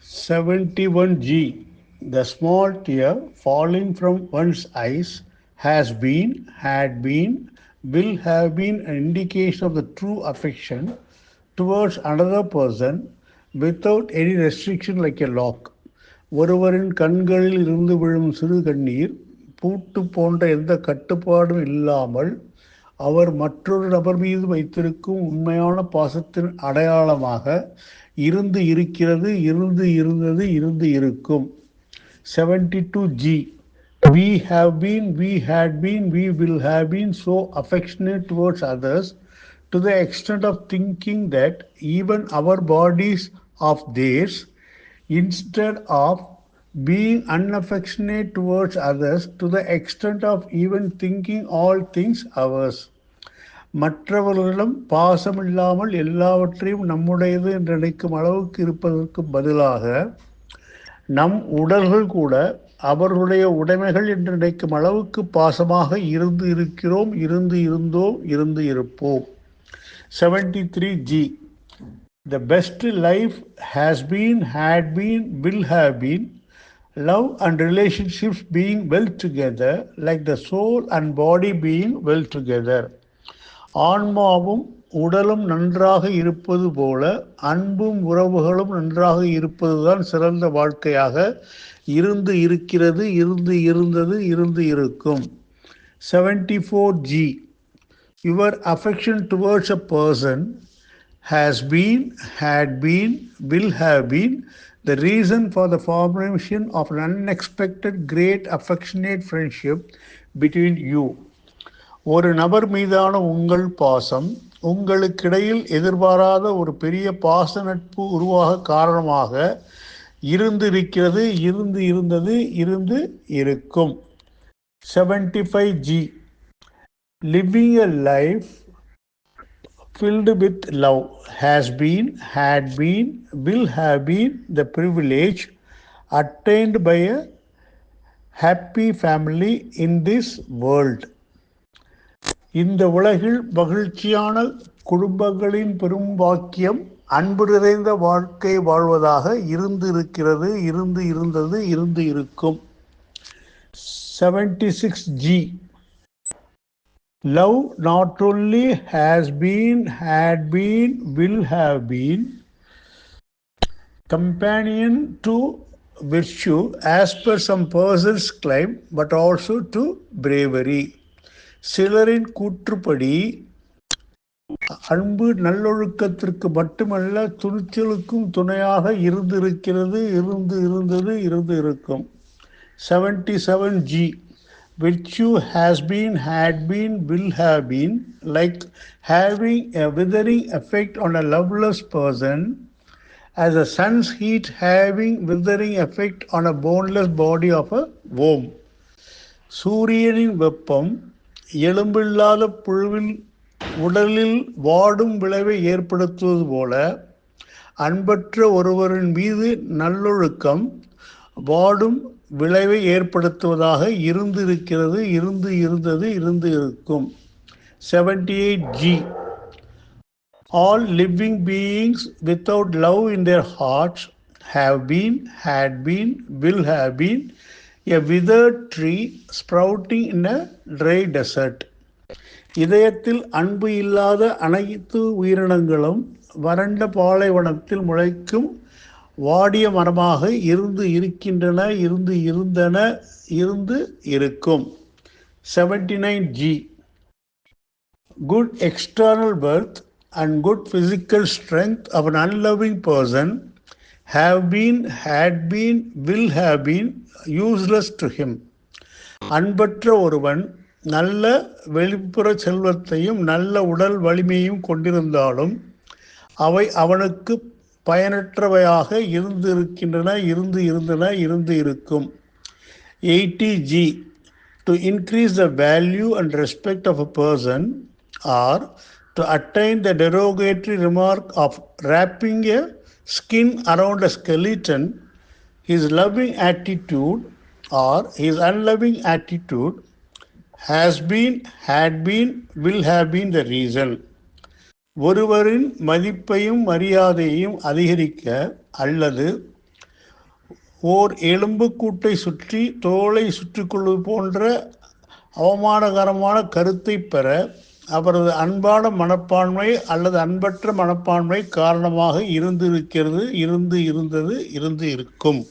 71G. The small tear falling from one's eyes has been, had been, will have been an indication of the true affection towards another person without any restriction like a lock. ஒருவரின் கண்களில் இருந்து விழும் சிறு கண்ணீர் பூட்டு போன்ற எந்த கட்டுப்பாடும் இல்லாமல் அவர் மற்றொரு நபர் மீது வைத்திருக்கும் உண்மையான பாசத்தின் அடையாளமாக இருந்து இருக்கிறது, இருந்து இருந்தது, இருந்து இருக்கும். 72G. We have been, we had been, we will have been so affectionate towards others to the extent of thinking that even our bodies of theirs, instead of being unaffectionate towards others to the extent of even thinking all things ours. மற்றவர்களிடம் பாசமில்லாமல் எல்லாவற்றையும் நம்முடையது என்று நினைக்கும் அளவுக்கு இருப்பதற்கு பதிலாக நம் உடல்கள் கூட அவர்களுடைய உடைமைகள் என்று நினைக்கும் அளவுக்கு பாசமாக இருந்து இருக்கிறோம், இருந்து இருந்தோம், இருந்து இருப்போம். 73G. The best life has been, had been, will have been, love and relationships being well together, like the soul and body being well together. ஆன்மாவும் உடலும் நன்றாக இருப்பது போல அன்பும் உறவுகளும் நன்றாக இருப்பதுதான் சிறந்த வாழ்க்கையாக இருந்து இருக்கிறது, இருந்து இருந்தது, இருந்து இருக்கும். 74G. Your affection towards a person has been, had been, will have been the reason for the formation of an unexpected great affectionate friendship between you. ஒரு நபர் மீதான உங்கள் பாசம் உங்களுக்கிடையில் எதிர்பாராத ஒரு பெரிய பாச நட்பு உருவாக காரணமாக இருந்து இருக்கிறது, இருந்து இருந்தது, இருந்து இருக்கும். 75G. Living a life filled with love has been, had been, will have been the privilege attained by a happy family in this world. இந்த உலகில் மகிழ்ச்சியான குடும்பங்களின் பெரும் பாக்கியம் அன்பு நிறைந்த வாழ்க்கை வாழ்வதாக இருந்து இருக்கிறது, இருந்து இருந்தது, இருந்து இருக்கும். 76G. Love not only has been, had been, will have been companion to virtue as per some persons claim, but also to bravery. சிலரின் கூற்றுப்படி அன்பு நல்லொழுக்கத்திற்கு மட்டுமல்ல துணிச்சலுக்கும் துணையாக இருந்திருக்கிறது, இருந்து இருந்தது, இருந்து இருக்கும். 77G. Virtue has been, had been, will have been, like having a withering effect on a loveless person, as a sun's heat having withering effect on a boneless body of a worm. சூரியனின் வெப்பம் எலும்பில்லாத புழுவின் உடலில் வாடும் விளைவை ஏற்படுத்துவது போல அன்பற்ற ஒருவரின் மீது நல்லொழுக்கம் வாடும் விளைவை ஏற்படுத்துவதாக இருந்திருக்கிறது, இருந்து இருந்தது, இருந்து இருக்கும். 78G. All living beings without love in their hearts have been, had been, will have been a withered tree sprouting in a dry desert. இதயத்தில் அன்பு இல்லாத அனைத்து உயிரினங்களும் வறண்ட பாலைவனத்தில் முளைக்கும் வாடிய மரமாக இருந்து இருக்கின்றன, இருந்து இருந்தன, இருந்து இருக்கும். 79G. Good external birth and good physical strength of an unloving person have been, had been, will have been useless to him. அன்பற்ற ஒருவன் நல்ல வெளிப்புற செல்வத்தையும் நல்ல உடல் வலிமையும் கொண்டிருந்தாலும் அவை அவனுக்கு பயனற்றவையாக இருந்திருக்கின்றன, இருந்து இருந்தன, இருந்து இருக்கும். 80G. To increase the value and respect of a person or to attain the derogatory remark of wrapping a skin around a skeleton, his loving attitude or his unloving attitude has been, had been, will have been the reason. ஒருவரின் மதிப்பையும் மரியாதையையும் அதிகரிக்க அல்லது ஓர் எலும்புக்கூட்டை சுற்றி தோலை சுற்றிக்கொள்வது போன்ற அவமானகரமான கருத்தை பெற அவரது அன்பான மனப்பான்மை அல்லது அன்பற்ற மனப்பான்மை காரணமாக இருந்திருக்கிறது, இருந்து இருந்தது, இருந்து இருக்கும்.